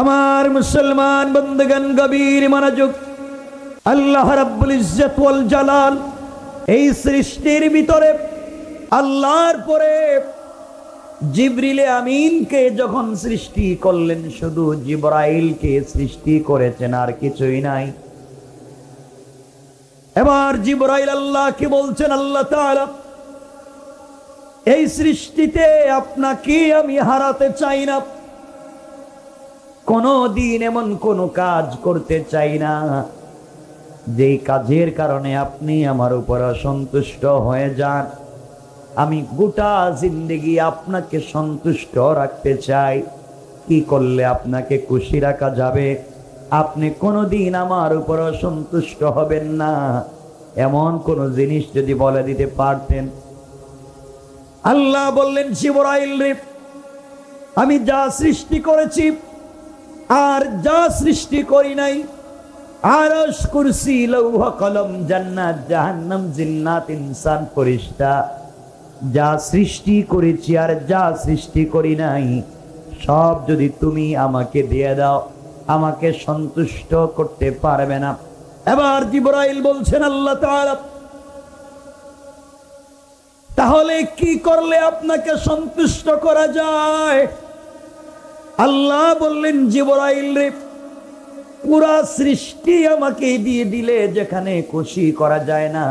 আমার মুসলমান বন্ধুগণ, গভীর মনোযোগ। আল্লাহ রাব্বুল ইজ্জত ওয়াল জালাল এই সৃষ্টির ভিতরে আল্লাহর পরে জিবরিল আমিনকে যখন সৃষ্টি করলেন, শুধু জিবরাইলকে সৃষ্টি করেছেন, আর কিছুই নাই। এবার জিবরাইল আল্লাহকে বলছেন, আল্লাহ তাআলা এই সৃষ্টিতে আপনাকে আমি হারাতে চাই না, কোনো দিন এমন কোন কাজ করতে চাই না যেই কাজের কারণে আপনি আমার উপর অসন্তুষ্ট হয়ে যান। আমি গোটা জিন্দেগি আপনাকে সন্তুষ্ট রাখতে চাই। কি করলে আপনাকে খুশি রাখা যাবে? আপনি কোনোদিন আমার উপর অসন্তুষ্ট হবেন না, এমন কোন জিনিস যদি বলে দিতে পারতেন। আল্লাহ বললেন, জিবরাইল রে, আমি যা সৃষ্টি করেছি আর যা সৃষ্টি করি নাই, আরশ, কুরসি, লৌহ কলম, জান্নাত, জাহান্নাম, জিন্নাত, ইনসান, ফেরেশতা, যা সৃষ্টি করেছি আর যা সৃষ্টি করি নাই, সব যদি তুমি আমাকে দিয়ে দাও, আমাকে সন্তুষ্ট করতে পারবে না। এবার জিবরাইল বলছেন, আল্লাহ তাআলা তাহলে কি করলে আপনাকে সন্তুষ্ট করা যায়? আল্লাহ বললেন, জিবরাইল রে, পুরা সৃষ্টি আমাকে দিয়ে দিলে যেখানে খুশি করা যায় না,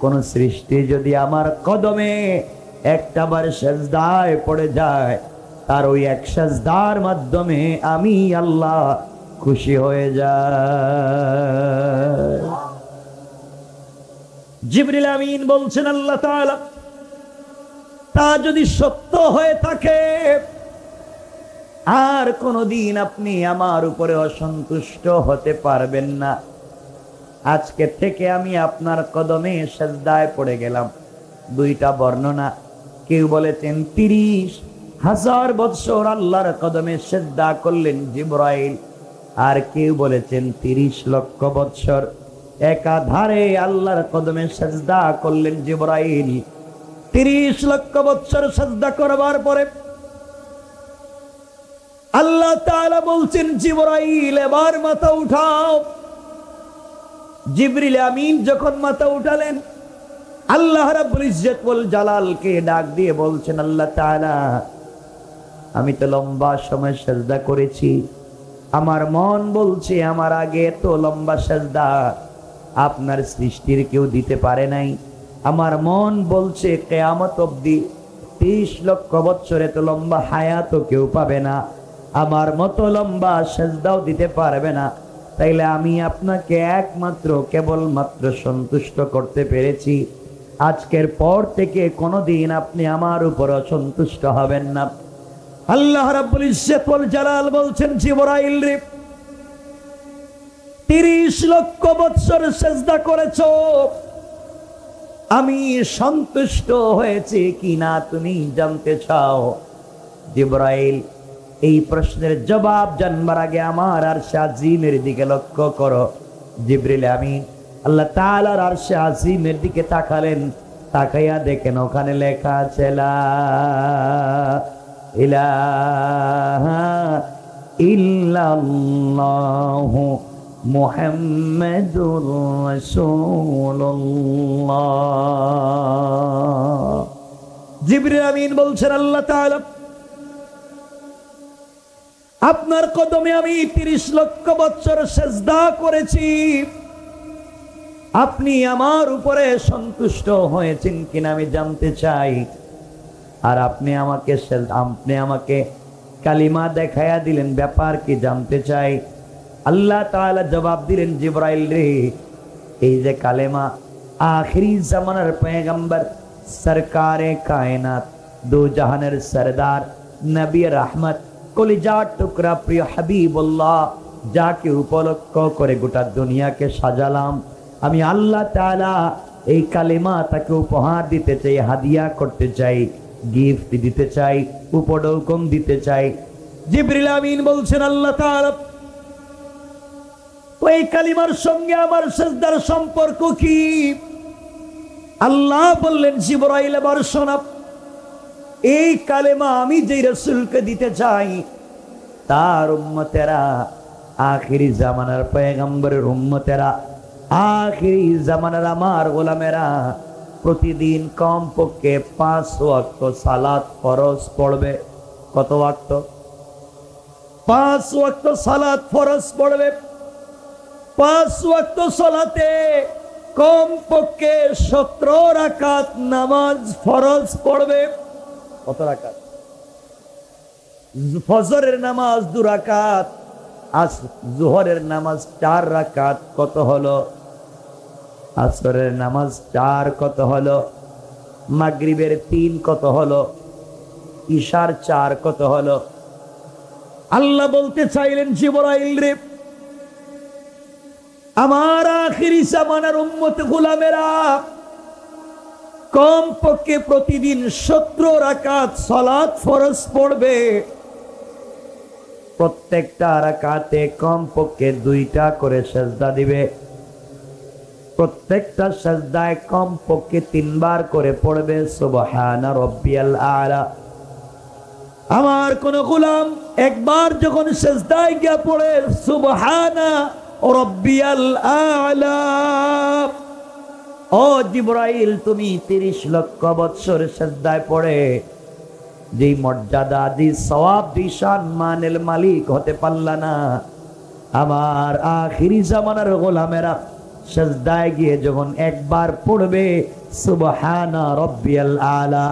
কোন সৃষ্টি যদি আমার কদমে একটাবার সেজদায় পড়ে যায়, তার ওই এক সেজদার মাধ্যমে আমি আল্লাহ খুশি হয়ে যায়। জিবরিল আমিন বলছেন, আল্লাহ তাআলা তা যদি সত্য হয়ে থাকে, আর কোনদিন আপনি আমার উপরে অসন্তুষ্ট হতে পারবেন না। আজকে থেকে আমি আপনার কদমে সেজদায় পড়ে গেলাম। দুইটা বর্ণনা, কেউ বলেছেন 30,000 বৎসর আল্লাহর কদমে সেজদা করলেন জিবরাইল, আর কেউ বলেছেন 30 লক্ষ বৎসর একাধারে আল্লাহর কদমে সেজদা করলেন জিবরাইল। 30 লক্ষ বৎসর সেজদা করবার পরে আল্লাহ তাআলা বলছেন, জিবরাইল এবার মাথা উঠাও। জিবরিল আমিন যখন মাথা উঠালেন, আল্লাহ রাব্বুল ইজ্জত ওয়াল জালালকে ডাক দিয়ে বলছেন, আল্লাহ তাআলা আমি তো লম্বা সময় সেজদা করেছি, আমার মন বলছে আমার আগে তো লম্বা সেজদা আপনার সৃষ্টির কেউ দিতে পারে নাই। আমার মন বলছে কিয়ামত অবধি 30 লক্ষ বছর এত লম্বা হায়াত কেউ পাবে না, আমার মতো লম্বা সেজদাও দিতে পারবে না। তাইলে আমি আপনাকে একমাত্র কেবলমাত্র সন্তুষ্ট করতে পেরেছি। আজকের পর থেকে কোনোদিন আপনি আমার উপর অসন্তুষ্ট হবেন না। আল্লাহ রাব্বুল ইজ্জত ওয়াল জালাল বলছেন, জিবরাইল রে, 30 লক্ষ বৎসর সেজদা করেছো, আমি সন্তুষ্ট হয়েছি কিনা তুমি জানতে চাও? জিবরাইল এই প্রশ্নের জবাব জানবার আগে আমার আরশে আজিমের দিকে লক্ষ্য করো। জিবরিল আমিন আল্লাহ তাআলার আরশে আজিমের দিকে তাকালেন, তাকাইয়া দেখেন ওখানে লেখা আছে লা ইলাহা ইল্লাল্লাহু মুহাম্মাদুর রাসূলুল্লাহ। জিবরিল আমিন বলছেন, আল্লাহ তাআলা আপনার কদমে আমি 30 লক্ষ বৎসর সেজদা করেছি, আপনি আমার উপরে সন্তুষ্ট হয়েছেন কিনা আমি জানতে চাই। আর আপনি আমাকে কালিমা দেখায়া দিলেন, ব্যাপার কি জানতে চাই। আল্লাহ তাআলা জবাব দিলেন, জিবরাইল রে, এই যে কালেমা আখিরি জামানার পয়গম্বর সরকারে কায়নাত দো জাহানের সরদার নবী রহমত কলিজার টুকরা প্রিয় হাবিবুল্লাহ, যাকে উপলক্ষ করে গোটা দুনিয়াকে সাজালাম, আমি আল্লাহ তাআলা এই কালেমা তাকে উপহার দিতে চাই, হাদিয়া করতে চাই, গিফট দিতে চাই, উপঢৌকন দিতে চাই। জিবরিল আমিন বলছেন, আল্লাহ তাআলা ওই কালিমার সঙ্গে আমার সেজদার সম্পর্ক কি? আল্লাহ বললেন, জিবরাইল এবার শোনা, এই কালেমা আমি যে রাসূলকে দিতে চাই, তার উম্মতেরা, আখিরি জামানার পয়গম্বরের উম্মতেরা, আখিরি জামানার আমার গোলামেরা প্রতিদিন কমপক্ষে 5 ওয়াক্ত সালাত ফরজ পড়বে। কত ওয়াক্ত? 5 ওয়াক্ত সালাত ফরজ পড়বে। 5 ওয়াক্ত সালাতে কমপক্ষে 17 রাকাত নামাজ ফরজ পড়বে। কত রাকাত? ফজরের নামাজ 2 রাকাত, জোহরের নামাজ 4 রাকাত। কত হলো? আসরের নামাজ 4 কত হলো? মাগরিবের 3 কত হলো? ইশার 4 কত হলো? আল্লাহ বলতে চাইলেন, জিবরাইল রে, আমার আখিরি জামানার উম্মত গোলামেরা কমপক্ষে প্রতিদিন 17 রাকাত সালাত ফরজ পড়বে। প্রত্যেকটা রাকাতে কমপক্ষে 2টা করে সিজদা দিবে। প্রত্যেকটা সিজদায় কমপক্ষে 3 বার করে পড়বে সুবহানা রাব্বিয়াল আলা। আমার কোন গোলাম একবার যখন সিজদায় গিয়ে পড়ে সুবহানা রাব্বিয়াল আলা, ও জিবরাইল, তুমি 30 লক্ষ বৎসর সিজদায় পড়ে যেই মর্যাদা, যেই সওয়াব, যেই সম্মানের মালিক হতে পারলা না, আমার আখিরি জামানার গোলামেরা সিজদায় গিয়ে যখন একবার পড়বে সুবহানা রাব্বিয়াল আলা,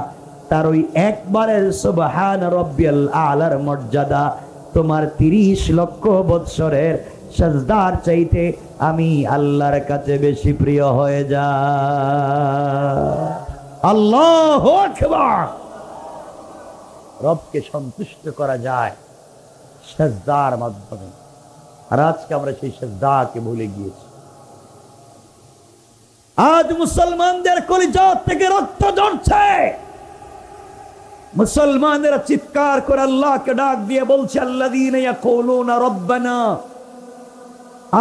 তার ওই একবারের সুবহানা রাব্বিয়াল আলার মর্যাদা তোমার 30 লক্ষ বৎসরের সিজদার চাইতে আমি আল্লাহর কাছে বেশি প্রিয় হয়ে যায়। আল্লাহু আকবার। রবকে সন্তুষ্ট করা যায় সিজদার মাধ্যমে, আর আজকে আমরা সেই সিজদাকে ভুলে গিয়েছি। আজ মুসলমানদের কলিজা থেকে রক্ত ঝরছে। মুসলমানেরা চিৎকার করে আল্লাহকে ডাক দিয়ে বলছে, আল্লাযীনা ইয়াকুলুনা রব্বানা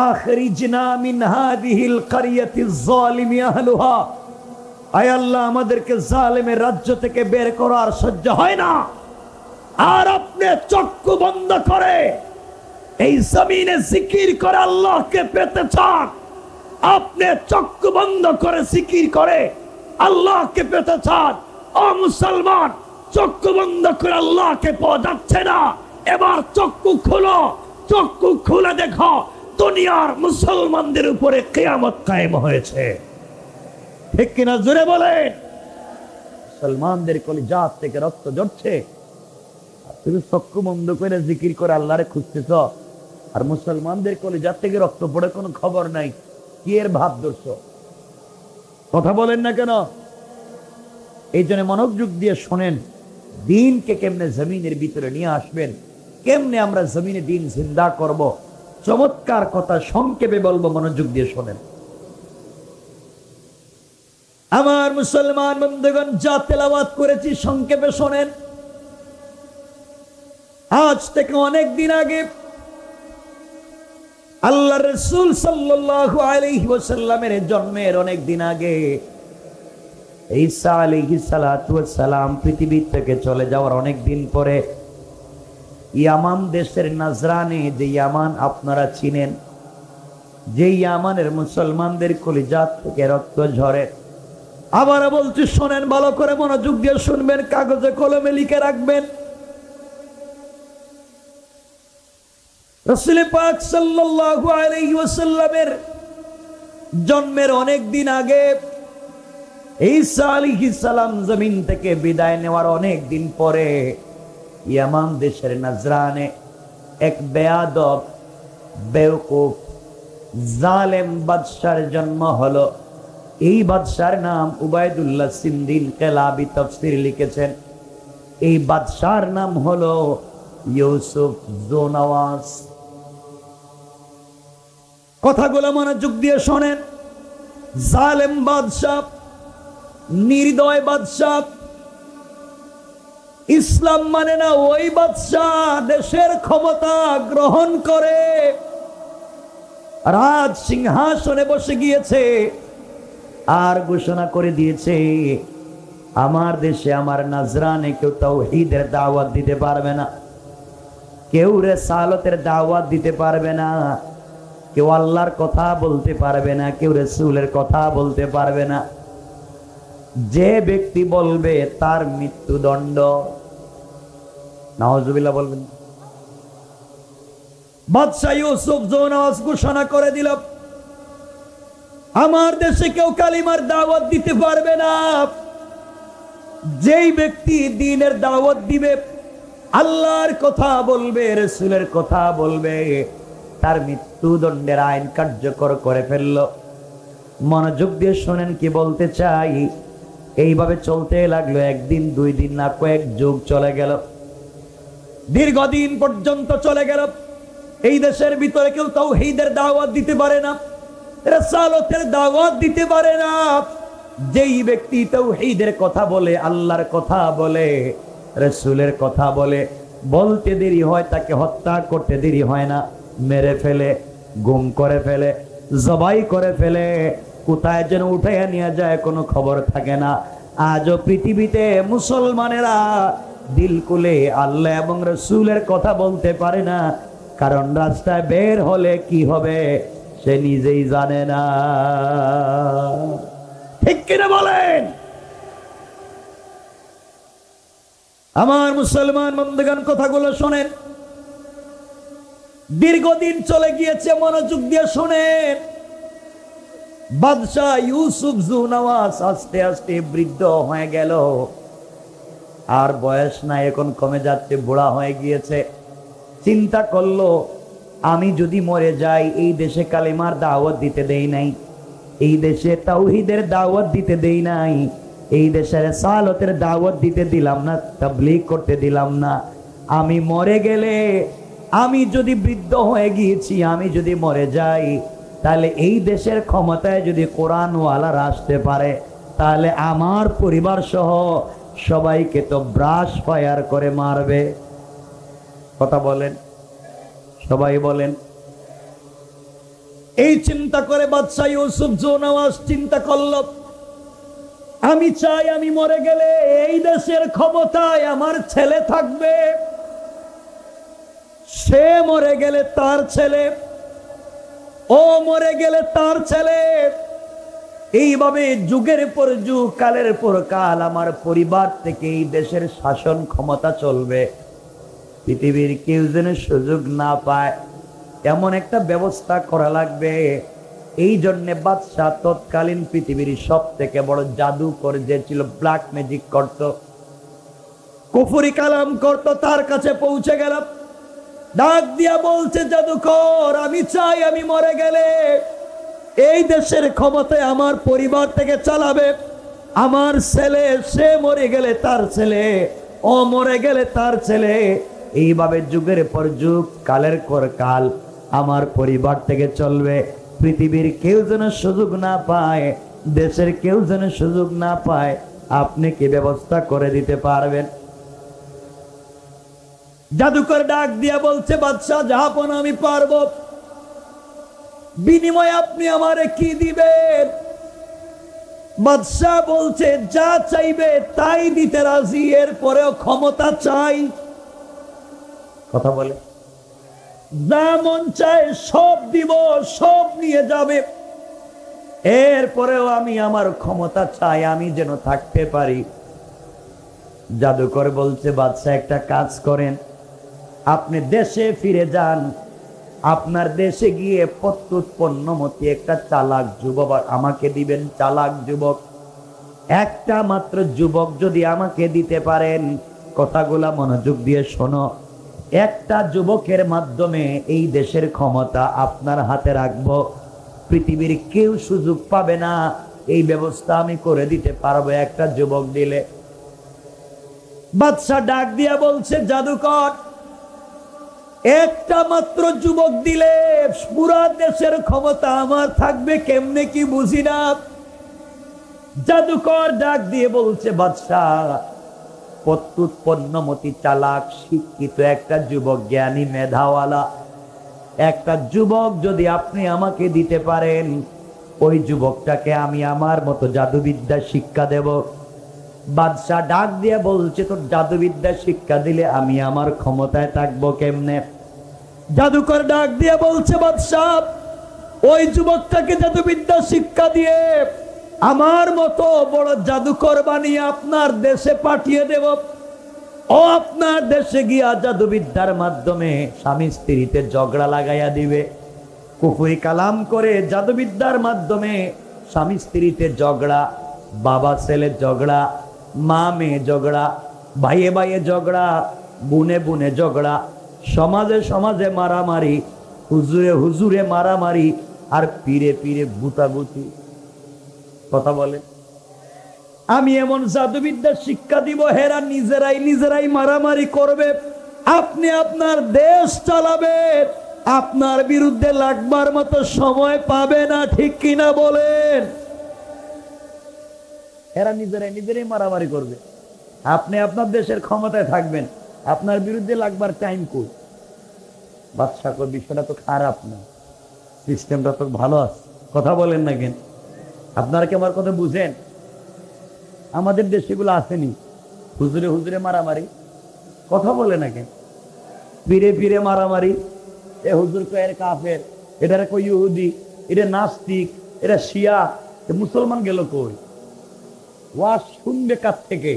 আখরিজনা মিন হাযিহিল ক্বরিয়াতিজ যালিমি আহলুহা, আয় আল্লাহ, আমাদেরকে জালেমের রাজ্য থেকে বের করার সহ্য হয় না, আর আপনি চক্ষু বন্ধ করে এই জমিনে জিকির করে আল্লাহকে পেতে চান, আপনি চক্ষু বন্ধ করে জিকির করে আল্লাহকে পেতে চান। ও মুসলমান, চক্ষু বন্ধ করে আল্লাহকে পাওয়া যাচ্ছে না, এবার চক্ষু খুলো, চক্ষু খুলে দেখো দুনিয়ার মুসলমানদের উপরে কিয়ামত কায়েম হয়েছে। ঠিক কিনা? জোরে বলেন। মুসলমানদের কলিজা থেকে রক্ত ঝরছে, তুমি চক্ষু বন্ধ করে জিকির করে আল্লাহরে খুঁজতেছ, আর মুসলমানদের কলিজা থেকে রক্ত পড়ে কোনো খবর নাই। কি এর ভাব ধরছ? কথা বলেন না কেন? এই জন্য মনোযোগ দিয়ে শোনেন, দিনকে কেমনে জমিনের ভিতরে নিয়ে আসবেন, কেমনে আমরা জমিনে দিন জিন্দা করব, চমৎকার কথা সংক্ষেপে বলবো, মনোযোগ দিয়ে শোনেন। আমার মুসলমান বন্ধুগণ, যা তেলাওয়াত করেছি সংক্ষেপে শোনেন। আজ থেকে অনেক দিন আগে আল্লাহ রাসূল সাল্লাল্লাহু আলাইহি ওয়াসাল্লামের জন্মের অনেক দিন আগে ঈসা আলাইহিস সালাতু ওয়াস সালাম পৃথিবী থেকে চলে যাওয়ার অনেক দিন পরে ইয়ামান দেশের নাজরানে, যে ইয়ামান আপনারা চিনেন, যে ইয়ামানের মুসলমানদের কলিজা থেকে রক্ত ঝরে। আবার বলছি, শোনেন ভালো করে, মনোযোগ দিয়ে শুনবেন, কাগজে কলমে লিখে রাখবেন। রাসূল পাক সাল্লাল্লাহু আলাইহি ওয়াসাল্লামের জন্মের অনেক দিন আগে ঈসা আলাইহিস সালাম জমিন থেকে বিদায় নেওয়ার অনেক দিন পরে ইয়ামান দেশের নাজরানে এক বেয়াদব, বেওকুফ, জালেম বাদশার জন্ম হলো। এই বাদশার নাম উবাইদুল্লাহ সিন্দিন কেলাবি তাফসীর লিখেছেন। এই বাদশার নাম হলো ইউসুফ জোনাওয়াস। কথাগুলো মনোযোগ দিয়ে শোনেন। জালেম বাদশা, নির্দয় বাদশা, ইসলাম মানে না ওই বাদশা দেশের ক্ষমতা গ্রহণ করে রাজ সিংহাসনে বসে গিয়েছে, আর ঘোষণা করে দিয়েছে, আমার দেশে, আমার নাজরানে কেউ তাওহীদের দাওয়াত দিতে পারবে না। কেউ রিসালাতের দাওয়াত দিতে পারবে না, কেউ আল্লাহর কথা বলতে পারবে না, কেউ রাসূলের কথা বলতে পারবে না। যে ব্যক্তি বলবে তার মৃত্যুদণ্ড। নাউজুবিল্লাহ বলবেন। বাদশা ইউসুফ জোনাস ঘোষণা করে দিল, আমার দেশে কেউ কালিমার দাওয়াত দিতে পারবে না। যেই ব্যক্তি দ্বীনের দাওয়াত দিবে, আল্লাহর কথা বলবে, রাসূলের কথা বলবে, তার মৃত্যুদণ্ডের আইন কার্যকর করে ফেলল। মনোযোগ দিয়ে শোনেন কি বলতে চাই। এইভাবে চলতে লাগলো, একদিন, 2 দিন না, কয়েক যুগ চলে গেল, দীর্ঘদিন পর্যন্ত চলে গেল। এই দেশের ভিতরে কেউ তাওহীদের দাওয়াত দিতে পারে না, রিসালাতের দাওয়াত দিতে পারে না। যেই ব্যক্তি তাওহীদের কথা বলে, আল্লাহর কথা বলে, রাসূলের কথা বলে, বলতে দেরি হয় তাকে হত্যা করতে দেরি হয় না, মেরে ফেলে, গুম করে ফেলে, জবাই করে ফেলে, কোথায় যেন উঠাইয়া নিয়ে যায় কোনো খবর থাকে না। আজও পৃথিবীতে মুসলমানেরা দিল খুলে আল্লাহ এবং রাসূলের কথা বলতে পারে না, কারণ রাস্তায় বের হলে কি হবে সে নিজেই জানে না। ঠিক কিনা বলেন? আমার মুসলমান বন্ধুগণ, কথাগুলো শোনেন। দীর্ঘদিন চলে গিয়েছে, মনোযোগ দিয়ে শোনেন। বাদশা ইউসুফ জুনাওয়াস আস্তে আস্তে বৃদ্ধ হয়ে গেল, আর বয়স নাই, এখন কমে যাচ্ছে, বুড়া হয়ে গিয়েছে। চিন্তা করলো, আমি যদি মরে যাই, এই দেশে কালিমার দাওয়াত দিতে দেই নাই, এই দেশে তাওহীদের দাওয়াত দিতে দেই নাই, এই দেশে রিসালাতের দাওয়াত দিতে দিলাম না, তাবলীগ করতে দিলাম না। আমি মরে গেলে, আমি যদি বৃদ্ধ হয়ে গিয়েছি, আমি যদি মরে যাই, তাহলে এই দেশের ক্ষমতায় যদি কোরআনওয়ালারা আসতে পারে, তাহলে আমার পরিবার সহ সবাইকে তো ব্রাশ ফায়ার করে মারবে। কথা বলেন, সবাই বলেন। এই চিন্তা করে বাদশা ইউসুফ জোনাওয়াস চিন্তা করল, আমি চাই আমি মরে গেলে এই দেশের ক্ষমতায় আমার ছেলে থাকবে, সে মরে গেলে তার ছেলে, ও মরে গেলে তার ছেলে, এইভাবে যুগের পর যুগ, কালের পর কাল আমার পরিবার থেকে এই দেশের শাসন ক্ষমতা চলবে। পৃথিবীর কেউ যেন সুযোগ না পায়, এমন একটা ব্যবস্থা করা লাগবে। এই জন্য বাদশা তৎকালীন পৃথিবীর সব থেকে বড় জাদুকর যে ছিল, ব্ল্যাক ম্যাজিক করত, কুফরি কালাম করত, তার কাছে পৌঁছে গেল। ডাক দিয়া বলছে, জাদুকর, আমি চাই আমি মরে গেলে এই দেশের ক্ষমতায় আমার পরিবার থেকে চালাবে আমার ছেলে, সে মরে গেলে তার ছেলে, ও মরে গেলে তার ছেলে, এইভাবে যুগের পর যুগ, কালের পর কাল আমার পরিবার থেকে চলবে। পৃথিবীর কেউ যেন সুযোগ না পায়, দেশের কেউ যেন সুযোগ না পায়। আপনি কি ব্যবস্থা করে দিতে পারবেন? জাদুকর ডাক দিয়া বলছে, বাদশা জাহাপনা, আমি পারবো। বিনিময়ে আপনি আমারে কি দিবেন? বাদশা বলছে, যা চাইবে তাই দিতে রাজি, এরপরেও ক্ষমতা চাই। কথা বলে, যা মন চায় সব দিব, সব নিয়ে যাবে, এরপরেও আমি আমার ক্ষমতা চাই, আমি যেন থাকতে পারি। জাদুকর বলছে, বাদশা একটা কাজ করেন, আপনি দেশে ফিরে যান, আপনার দেশে গিয়ে প্রত্যুৎপন্নমতি একটা চালাক যুবক আমাকে দিবেন। চালাক যুবক, একটা মাত্র যুবক যদি আমাকে দিতে পারেন, কথাগুলা মনোযোগ দিয়ে শোনো, একটা যুবকের মাধ্যমে এই দেশের ক্ষমতা আপনার হাতে রাখবো, পৃথিবীর কেউ সুযোগ পাবে না, এই ব্যবস্থা আমি করে দিতে পারবো একটা যুবক দিলে। বাদশা ডাক দিয়া বলছে, জাদুকর, একটা মাত্র যুবক দিলে পুরা দেশের ক্ষমতা আমার থাকবে কেমনে কি বুঝি না। জাদুকর ডাক দিয়ে বলছে, বাদশাহ, প্রত্যুৎপন্নমতি, চালাক, শিক্ষিত একটা যুবক, জ্ঞানী, মেধাওয়ালা একটা যুবক যদি আপনি আমাকে দিতে পারেন, ওই যুবকটাকে আমি আমার মতো জাদুবিদ্যা শিক্ষা দেব। বাদশাহ ডাক দিয়ে বলছে, তোর জাদুবিদ্যা শিক্ষা দিলে আমি আমার ক্ষমতায় থাকবো কেমনে? জাদুকর ডাক দিয়ে বলছে, বাদশাহ ওই যুবকটাকে জাদুবিদ্যা শিক্ষা দিয়ে আমার মতো বড় জাদুকর বানিয়ে আপনার দেশে পাঠিয়ে দেব। ও আপনার দেশে গিয়া জাদুবিদ্যার মাধ্যমে স্বামী স্ত্রীতে ঝগড়া লাগাইয়া দিবে। কুফরি কালাম করে জাদুবিদ্যার মাধ্যমে স্বামী স্ত্রীতে ঝগড়া, বাবা ছেলে ঝগড়া, মা মেয়ে ঝগড়া, ভাইয়ে ভাইয়ে ঝগড়া, বুনে বুনে ঝগড়া, সমাজে সমাজে মারামারি, হুজুরে হুজুরে মারামারি, আর পীরে পীরে গুতাগুতি। কথা বলে, আমি এমন জাদুবিদ্যা শিক্ষা দিব হেরা নিজেরাই নিজেরাই মারামারি করবে, আপনি আপনার দেশ চালাবেন, আপনার বিরুদ্ধে লাগবার মতো সময় পাবে না। ঠিক কিনা বলেন? এরা নিজেরাই নিজেরাই মারামারি করবে, আপনি আপনার দেশের ক্ষমতায় থাকবেন, আপনার বিরুদ্ধে লাগবার টাইম কই? বাদশা কই, বিষয়টা তো খারাপ না, সিস্টেমটা তো ভালো আছে। কথা বলেন না কেন? আপনারা কি আমার কথা বুঝেন? আমাদের দেশে এগুলো আসেনি, হুজুরে হুজুরে মারামারি। কথা বলে না কেন? পীরে পীরে মারামারি, এ হুজুর কয় এর কাফের, এটারে কই ইহুদি, এটা নাস্তিক, এটা শিয়া, মুসলমান গেল কই? ওয়াজ শুনবে কাছ থেকে?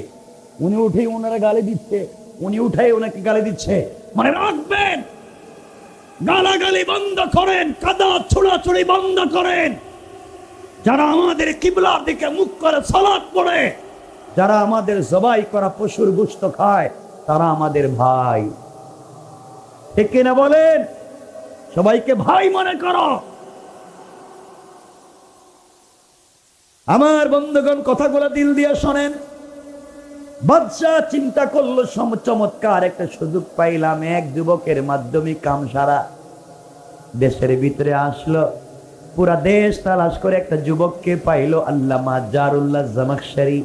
উনি উঠেই ওনারা গালি দিচ্ছে, উনি উঠাই ওনাকে গালি দিচ্ছে। মানে রাখবেন, গালাগালি বন্ধ করেন, কাদা ছোড়াছুড়ি বন্ধ করেন। যারা আমাদের কিবলার দিকে মুখ করে সালাত পড়ে, যারা আমাদের জবাই করা পশুর গোশত খায়, তারা আমাদের ভাই। ঠিক কিনা বলেন? সবাইকে ভাই মনে করো। আমার বন্ধুগণ, কথাগুলো দিল দিয়ে শোনেন। বাদশাহ চিন্তা করলো, চমৎকার একটা সুযোগ পাইলাম, এক যুবকের মাধ্যমে কাম সারা। দেশের ভিতরে আসলো, পুরা দেশ তালাশ করে একটা যুবককে পাইলো, আল্লামা জারুল্লাহ জামাখশরী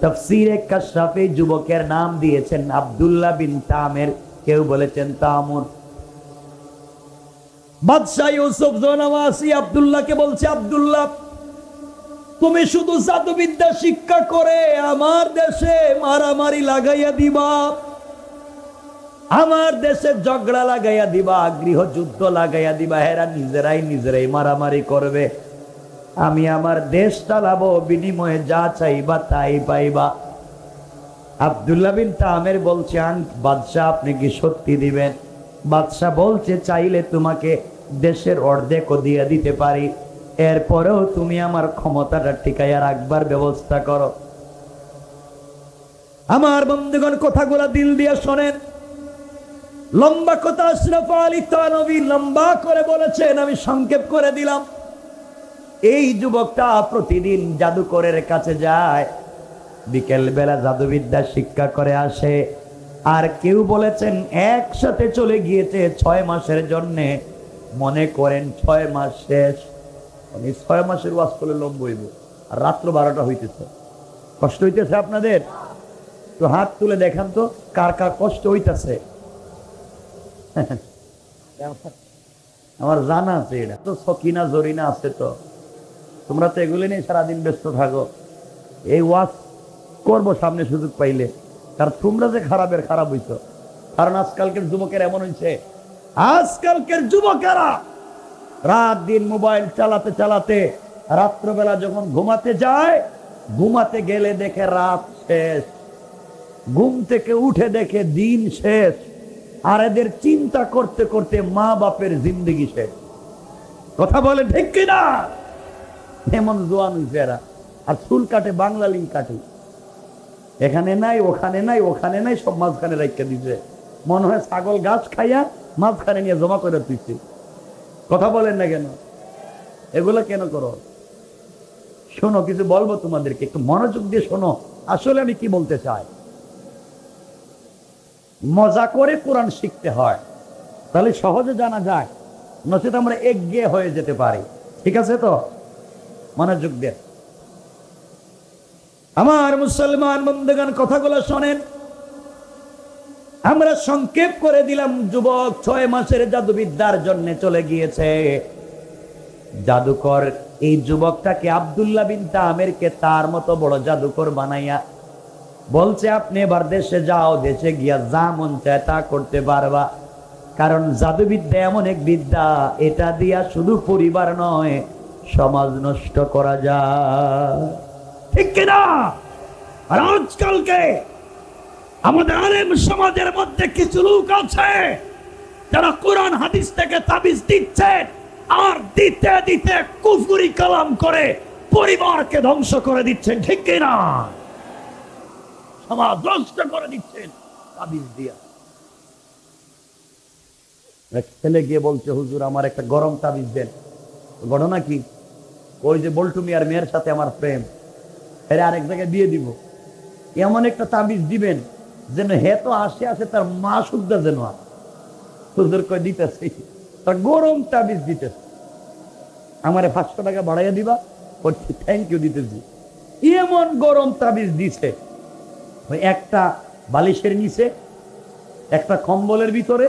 তাফসীরে কাশফে যুবকের নাম দিয়েছেন আব্দুল্লাহ বিন তামের, কেউ বলেছেন তামুর। বাদশাহ ইউসুফ জনওয়াসি আব্দুল্লাহকে বলছে, আব্দুল্লাহ তুমি শুধু জাদুবিদ্যা শিক্ষা করে আমার দেশে মারামারি লাগাইয়া দিবা, আমার দেশে ঝগড়া লাগাইয়া দিবা, গৃহযুদ্ধ লাগাইয়া দিবা, হেরা নিজেরাই নিজেরাই মারামারি করবে, আমি আমার দেশ চালাবো, বিনিময়ে যা চাইবা তাই পাইবা। আব্দুল্লাহ বিন তামের বলছে, বাদশাহ আপনি কি সত্যি দিবেন? বাদশাহ বলছে, চাইলে তোমাকে দেশের অর্ধেকও দিয়ে দিতে পারি, এরপরেও তুমি আমার ক্ষমতাটা টিকাইয়া রাখবার ব্যবস্থা করো। আমার বন্ধুগণ, কথাগুলা দিল দিয়ে শোনেন। লম্বা কথা আশরাফ আলী থানভী লম্বা করে বলেছেন, আমি সংক্ষেপ করে দিলাম। এই যুবকটা প্রতিদিন জাদুকরের কাছে যায়, বিকেল বেলা জাদুবিদ্যা শিক্ষা করে আসে। আর কেউ বলেছেন একসাথে চলে গিয়েছে 6 মাসের জন্যে। মনে করেন 6 মাস শেষ, 6 মাসের ওয়াজ করলে লম্ব হইব, আর রাত্র 12টা হইতেছে। কষ্ট হইতেছে আপনাদের? তো হাত তুলে দেখান তো কার কার কষ্ট হইতেছে। আমার জানা আছে, এটা তো সকিনা জরিনা আছে, তো তোমরা তো এগুলো নিয়ে সারাদিন ব্যস্ত থাকো। এই ওয়াজ করবো সামনে সুযোগ পাইলে, কারণ তোমরা যে খারাপের খারাপ হইছো। কারণ আজকালকের যুবকেরা এমন হয়েছে, আজকালকের যুবকেরা রাত দিন মোবাইল চালাতে চালাতে রাত্রবেলা যখন ঘুমাতে যায়, ঘুমাতে গেলে দেখে রাত শেষ, ঘুম থেকে উঠে দেখে দিন শেষ, আর এদের চিন্তা করতে করতে মা বাপের জিন্দগি শেষ। কথা বলে ঠিক কিনা? এমন জোয়ান হইছে এরা। আর চুল কাটে, বাংলা লিঙ্ক কাটে, এখানে নাই ওখানে নাই ওখানে নাই, সব মাঝখানে রাখতে দিছে। মনে হয় ছাগল গাছ খাইয়া মাঝখানে নিয়ে জমা করে দিচ্ছে। কথা বলেন না কেন? এগুলো কেন করো? শোনো, কিছু বলবো তোমাদেরকে, একটু মনোযোগ দিয়ে শোনো। আসলে আমি কি বলতে চাই, মজা করে কোরআন শিখতে হয়, তাহলে সহজে জানা যায়, নচেত আমরা একঘেয়ে হয়ে যেতে পারি। ঠিক আছে তো? মনোযোগ দিয়ে আমার মুসলমান বন্ধুগণ, কথাগুলো শোনেন। আমরা সংক্ষেপ করে দিলাম। যুবক 6 মাসের জাদুবিদ্যার জন্য চলে গিয়েছে। জাদুকর এই যুবকটাকে আব্দুল্লাহ বিন তামেরকে তার মতো বড় জাদুকর বানাইয়া বলছে আপনি এবার দেশে যাও, দেশে গিয়া যা মন চায় তা করতে পারবা, কারণ জাদুবিদ্যা এমন এক বিদ্যা, এটা দিয়া শুধু পরিবার নয় সমাজ নষ্ট করা যায়। ঠিক কিনা? আর আজকালকে আমাদের আলেম সমাজের মধ্যে কিছু লোক আছে যারা কোরআন হাদিস থেকে তাবিজ দিচ্ছেন, আর দিতে দিতে কুফরি কালাম করে পরিবারকে ধ্বংস করে দিচ্ছেন। ঠিক কিনা? সমাজ নষ্ট করে দিচ্ছেন তাবিজ দিয়া। ছেলে গিয়ে বলছে, হুজুর আমার একটা গরম তাবিজ দেন। ঘটনা কি? ওই যে বল্টু মিয়ার মেয়ের সাথে আমার প্রেম, এর আরেক জায়গায় দিয়ে দিব, এমন একটা তাবিজ দিবেন যেন হে তো আসে আসে তার মা শুদ্ধা যেন। হুজুর কই দিতেছে, তার গরম তাবিজ দিতেছে, আমারে 500 টাকা বাড়াইয়া দিবা। বলছি থ্যাংক ইউ, দিতেছি। এমন গরম তাবিজ দিছে, ওই একটা বালিশের নিচে, একটা কম্বলের ভিতরে,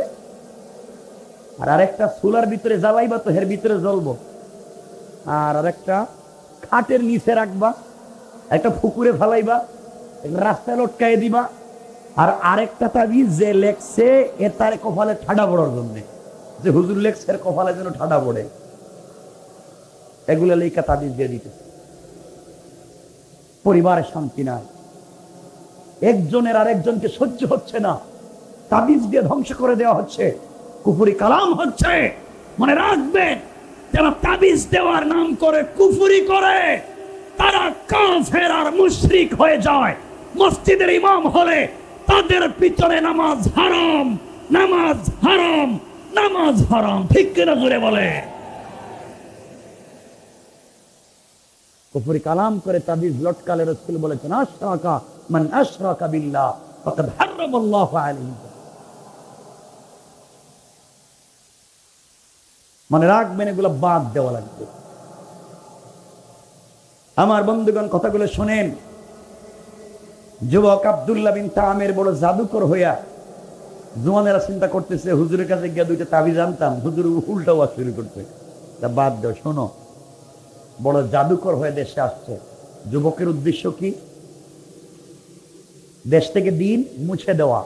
আর আরেকটা চুলার ভিতরে জ্বালাইবা তো এর ভিতরে জ্বলবো, আর আরেকটা খাটের নিচে রাখবা, একটা পুকুরে ফেলাইবা, রাস্তায় লটকাই দিবা। আর আরেকটা তাবিজ যে লেখছে এ তার কপালে ঠাডা পড়ার জন্য, যে হুজুর লেখছে এর কপালে যেন ঠাডা পড়ে, এগুলো লেখা তাবিজ দিয়ে দিতে। পরিবারের শান্তি নাই, একজনের আরেকজনকে সহ্য হচ্ছে না, তাবিজ দিয়ে ধ্বংস করে দেওয়া হচ্ছে, কুফরি কালাম হচ্ছে। মনে রাখবেন, যারা তাবিজ দেওয়ার নাম করে কুফরি করে তারা কাফের আর মুশরিক হয়ে যায়। মসজিদের ইমাম হলে তাদের পিছনে নামাজ হারাম, নামাজ হারাম, নামাজ হারাম। ঠিক কিনা জোরে বলে? কুফরি কালাম করে তাবিজ লটকালে রাসূল বলেছেন, আশরাকা মান আশরাকা বিল্লাহ ফাকাদ হারামাল্লাহু আলাইহি। মনে রাখবেন, এগুলো বাদ দেওয়া লাগবে। আমার বন্ধুগণ, কথাগুলো শোনেন। যুবক আব্দুল্লাহ বিন তামের বড় জাদুকর হইয়া জুয়ানেরা চিন্তা করতেছে, হুজুরের কাছে গিয়ে 2টা তাবিজ আনতাম, হুজুর উল্টা ওয়াজ শুরু করতে। তা বাদ দাও, শোনো, বড় জাদুকর হয়ে দেশে আসছে। যুবকের উদ্দেশ্য কি? দেশ থেকে দিন মুছে দেওয়া।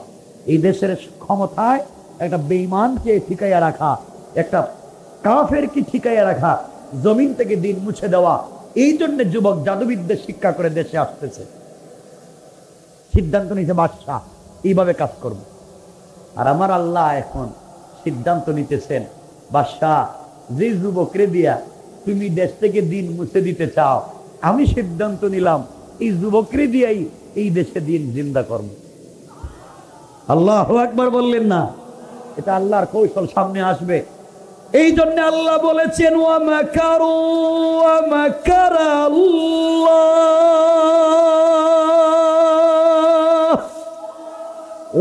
এই দেশের ক্ষমতায় একটা বেঈমানকে ঠিকাইয়া রাখা, একটা কাফেরকে ঠিকাইয়া রাখা, জমিন থেকে দিন মুছে দেওয়া। এই জন্য যুবক জাদুবিদ্যা শিক্ষা করে দেশে আসতেছে। সিদ্ধান্ত নিতে বাদশাহ এইভাবে কাজ করবে। আর আমার আল্লাহ এখন সিদ্ধান্ত নিতেছেন, বাদশাহ যে যুবকরে দিয়া তুমি দেশ থেকে দিন মুছে দিতে চাও, আমি সিদ্ধান্ত নিলাম এই যুবকরে দিয়াই এই দেশে দিন জিন্দা করব। আল্লাহু আকবার বললেন না? এটা আল্লাহর কৌশল সামনে আসবে। এই জন্য আল্লাহ বলেছেন, ওয়া মাকারু ওয়া মাকারাল্লাহ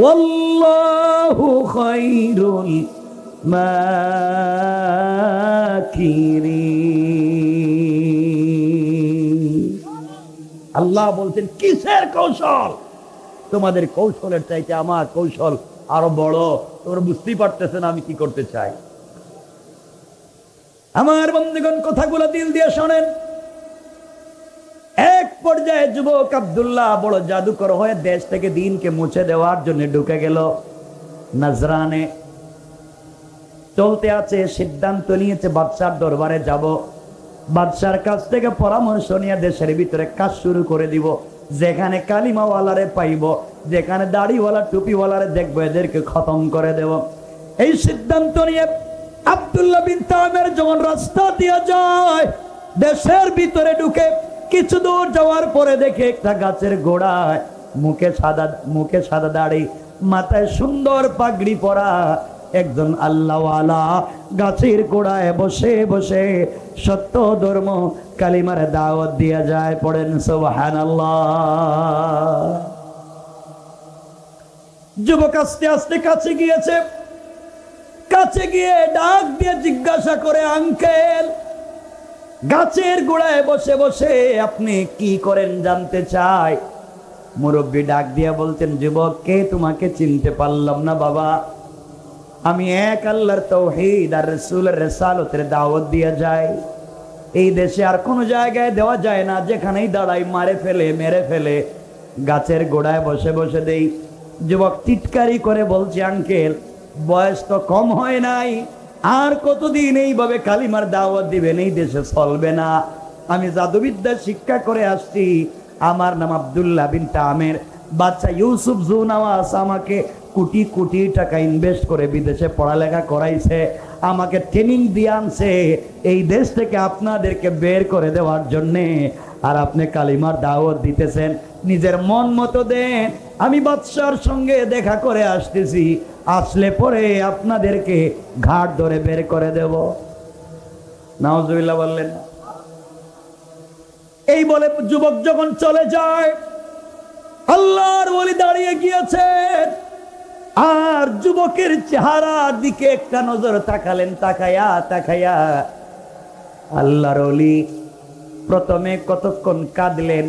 ওয়াল্লাহু খায়রুল মাকিরিন। আল্লাহ বলছেন, কিসের কৌশল? তোমাদের কৌশলের চাইতে আমার কৌশল আরো বড়। তোমরা বুঝতেই পারতেছেন আমি কি করতে চাই। আমার বন্ধুগণ, কথাগুলো দিল দিয়ে শোনেন। এক পর্যায়ে যুবক আব্দুল্লাহ বড় জাদুকর হয়ে দেশ থেকে দিনকে মুছে দেওয়ার জন্য ঢুকে গেল নাজরানে। চলতে আছে, সিদ্ধান্ত নিয়েছে বাদশার দরবারে যাব, বাদশার কাছ থেকে পরামর্শ নিয়ে দেশের ভিতরে কাজ শুরু করে দিব। যেখানে কালিমাওয়ালারে পাইব, যেখানে দাড়িওয়ালা টুপিওয়ালারে দেখবো, এদেরকে খতম করে দেব। এই সিদ্ধান্ত নিয়ে আব্দুল্লাহ বিন তামের যখন রাস্তা দিয়ে যায়, দেশের ভিতরে ঢুকে কিছু দূর যাওয়ার পরে দেখে একটা গাছের গোড়ায় মুখে সাদা দাড়ি, মাথায় সুন্দর পাগড়ি পরা একজন আল্লাহওয়ালা গাছের গোড়ায় বসে বসে সত্য ধর্ম কালিমার দাওয়াত দিয়ে যায়। পড়েন সুবহানাল্লাহ। যুবক আস্তে আস্তে কাছে গিয়েছে, কাছে গিয়ে ডাক দিয়ে জিজ্ঞাসা করে, আঙ্কেল, গাছের গোড়ায় বসে বসে আপনি কি করেন জানতে চাই। মুরব্বী ডাক দিয়ে বলতেন, যুবক, কে তোমাকে চিনতে পারলাম না বাবা। আমি এক আল্লাহর তাওহীদ আর রাসূলের রিসালাতের দাওয়াত দিয়ে যাই। এই দেশে আর কোনো জায়গায় দেওয়া যায় না, যেখানেই দাঁড়াই মেরে ফেলে। গাছের গোড়ায় বসে বসে দেই। যুবক চিৎকারি করে বলছে, আঙ্কেল বয়স তো কম হয় নাই, আর কতদিন এইভাবে কালিমার দাওয়াত দিবেন? এই দেশে চলবে না। আমি জাদুবিদ্যা শিক্ষা করে আসছি। আমার নাম আব্দুল্লাহ বিন তামের। বাচ্চা ইউসুফ জুনাওয়াজ আমাকে কোটি কোটি টাকা ইনভেস্ট করে বিদেশে পড়ালেখা করাইছে, আমাকে ট্রেনিং দিয়ে আনছে এই দেশ থেকে আপনাদেরকে বের করে দেওয়ার জন্যে। আর আপনি কালিমার দাওয়াত দিতেছেন, নিজের মন মতো দেন। আমি বাদশার সঙ্গে দেখা করে আসতেছি, আসলে পরে আপনাদেরকে ঘাট ধরে বের করে দেব। নাউজুবিল্লাহ বললেন। এই বলে যুবক যখন চলে যায়, আল্লাহর ওলি দাঁড়িয়ে গিয়েছে, আর যুবকের চেহারার দিকে একটা নজর তাকালেন। তাকায়া তাকায়া আল্লাহর ওলি প্রথমে কতক্ষণ কাঁদলেন,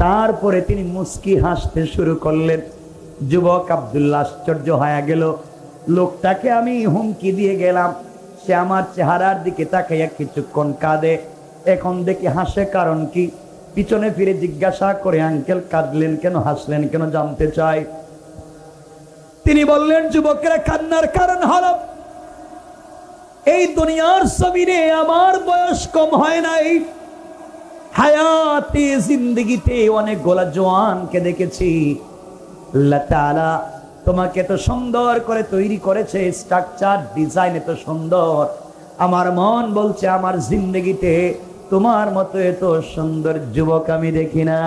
তারপরে তিনি মুস্কি হাসতে শুরু করলেন। যুবক আব্দুল্লাহ আশ্চর্য হয়ে গেল। লোকটাকে আমি হুমকি দিয়ে গেলাম, সে আমার চেহারার দিকে তাকাইয়া কিছুক্ষণ কাঁদে, এখন দেখি হাসে, কারণ কি? পিছনে ফিরে জিজ্ঞাসা করে, আঙ্কেল কাঁদলেন কেন, হাসলেন কেন, জানতে চাই। তিনি বললেন, যুবকেরা কান্নার কারণ হলো এই দুনিয়ার জমিনে আমার বয়স কম হয় নাই। হায়াতে জিন্দেগিতে অনেক গোলা জওয়ানকে দেখেছি। আল্লাহ তাআলা তোমাকে তো সুন্দর করে তৈরি করেছে, স্ট্রাকচার ডিজাইন এত সুন্দর। আমার মন বলছে আমার জিন্দেগিতে তোমার মতো এত সুন্দর যুবক আমি দেখি না।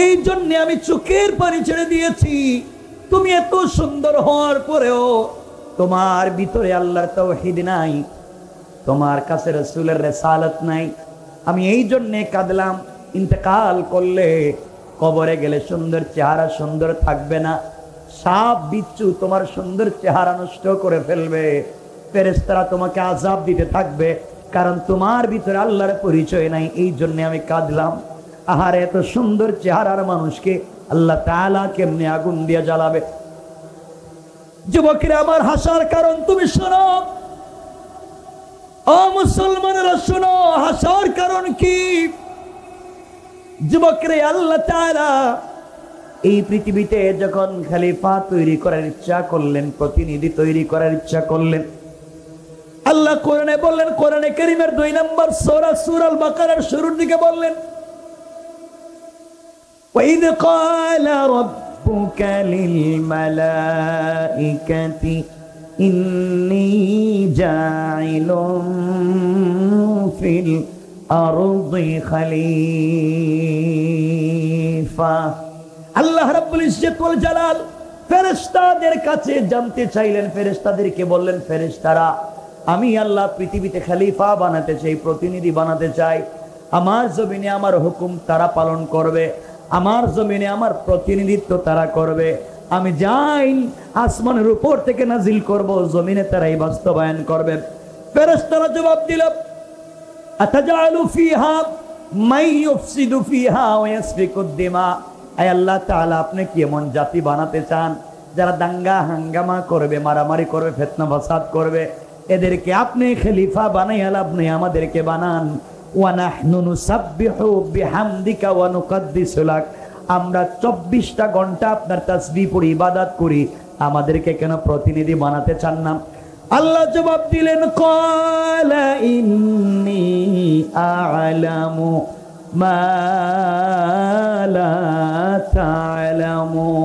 এই জন্য আমি চোখের পানি ছেড়ে দিয়েছি। তুমি এত সুন্দর হওয়ার পরেও তোমার ভিতরে আল্লাহর তাওহীদ নাই, তোমার কাছে রাসূলের রিসালাত নাই। আমি এই জন্য কাঁদলাম। ইন্তেকাল করলে, কবরে গেলে সুন্দর চেহারা সুন্দর থাকবে না, সাপ বিচ্ছু তোমার সুন্দর চেহারা নষ্ট করে ফেলবে, ফেরেশতারা তোমাকে আযাব দিতে থাকবে, কারণ তোমার ভিতরে আল্লাহর পরিচয় নাই। এই জন্য আমি কাঁদলাম। আহারে, এত সুন্দর চেহারার মানুষকে আল্লাহ তাআলা কেমনে আগুন দিয়ে জ্বালাবে? যুবকেরা আমার হাসার কারণ তুমি শোনো, ও মুসলমানেরা শোনো, হাসার কারণ কি? যুবকরে আল্লাহ তাআলা এই পৃথিবীতে যখন খলিফা তৈরি করার ইচ্ছা করলেন, প্রতিনিধি তৈরি করার ইচ্ছা করলেন, আল্লাহ কোরআনে বললেন, কোরআনে কারীমের 2 নম্বর সূরা সূরা আল বাকারার শুরুর দিকে বললেন, وَإِذْ قَالَ رَبُّكَ لِلْمَلَائِكَةِ إِنِّي جَاعِلٌ فِي الْأَرْضِ خَلِيفَةً। আল্লাহ রাব্বুল ইজ্জত ওয়াল জালাল ফেরেশতাদের কাছে জানতে চাইলেন, ফেরেশতাদেরকে বললেন, ফেরেশতারা আমি আল্লাহ পৃথিবীতে খলিফা বানাতে চাই, প্রতিনিধি বানাতে চাই। আমার জমিনে আমার হুকুম তারা পালন করবে, আমার জমিনে আমার প্রতিনিধিত্ব তারা করবে। আমি যাই আসমানের উপর থেকে নাজিল করব, জমিনে তারাই বাস্তবায়ন করবে। ফেরেশতারা জবাব দিল, আতাজালু ফিহা মাই ইউফসিদু ফিহা ওয়া ইয়াসফিকুদ দিমা। আয় আল্লাহ তাআলা, আপনি কি এমন জাতি বানাতে চান যারা দাঙ্গা হাঙ্গামা করবে, মারামারি করবে, ফিতনা ফাসাদ করবে? এদেরকে আপনি খলিফা বানাইয়া লাভ নেই, আমাদেরকে বানান। ওয়া নাহনু নুসাব্বিহু বিহামদিকা ওয়া নুকদ্দিসু লাক। আমরা 24টা ঘন্টা আপনার তাসবিহ পড়ি, ইবাদত করি, আমাদেরকে কেন প্রতিনিধি বানাতে চান না? আল্লাহ জবাব দিলেন, ক্বালা ইন্নী আ'লামু মা লা তা'লামুন।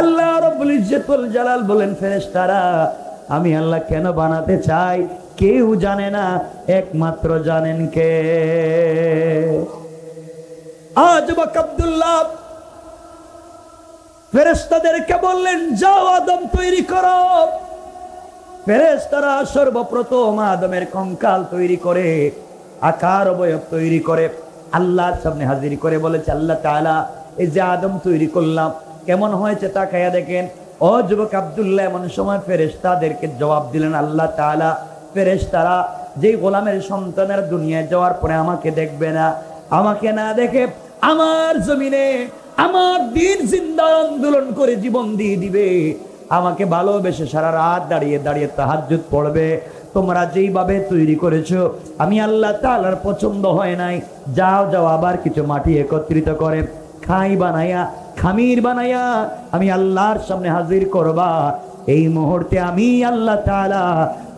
আল্লাহ রাব্বুল ইজ্জত ওয়াল জালাল বলেন, ফেরেশতারা আমি আল্লাহ কেন বানাতে চাই কেউ জানে না, একমাত্র জানেন কে? আজ আব্দুল্লাহ ফেরেশতাদেরকে বললেন, যাও আদম তৈরি করো। ফেরেশতারা সর্বপ্রথম আদমের কঙ্কাল তৈরি করে, আকার অবয়ব তৈরি করে আল্লাহর সামনে হাজির করে বলেছে, আল্লাহ তাআলা এই যে আদম তৈরি করলাম কেমন হয়েছে তাকায়া দেখেন। ও যুবক আব্দুল্লাহ এমন সময় ফেরেশতাদেরকে জবাব দিলেন, আল্লাহ তাআলা ফেরেশতারা যে গোলামের সন্তানের দুনিয়ায় যাওয়ার পরে আমাকে দেখবে না, আমাকে না দেখে আমার জমিনে আমার দিন জিন্দা আন্দোলন করে জীবন দিয়ে দিবে, আমাকে ভালোবেসে সারা রাত দাঁড়িয়ে দাঁড়িয়ে তাহাজ্জুদ পড়বে, তোমরা যেইভাবে তৈরি করেছো আমি আল্লাহ তাআলার পছন্দ হয় নাই। যাও যাও আবার কিছু মাটি একত্রিত করে খাই বানাইয়া খামির বানাইয়া আমি আল্লাহর সামনে হাজির করবা। এই মুহূর্তে আমি আল্লাহ তাআলা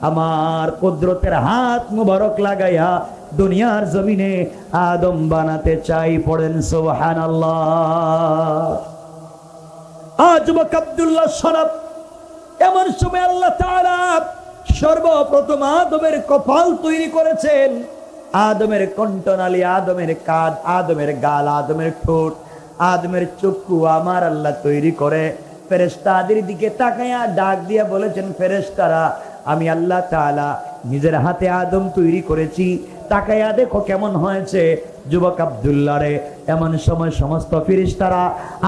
আমার কুদরতের হাত মুবারক লাগাইয়া দুনিয়ার জমিনে আদম বানাতে চাই। পড়েন সুবহানাল্লাহ। যুবক আব্দুল্লাহ শরফ, এমন সময় আল্লাহ তাআলা সর্বপ্রথম আদমের কপাল তৈরি করেছেন, আদমের কণ্ঠনালী, আদমের কাঁধ, আদমের গাল, আদমের ঠোঁট, আদমের চক্ষু আমার আল্লাহ তৈরি করে ফেরেশতাদের দিকে তাকায়া ডাক দিয়ে বলেছেন, ফেরেশতারা আমি আল্লাহ তাআলা নিজের হাতে আদম তৈরি করেছি, তাকায়া দেখো কেমন হয়েছে। যুবক আব্দুল্লাহ রে, এমন সময় সমস্ত ফেরেশতারা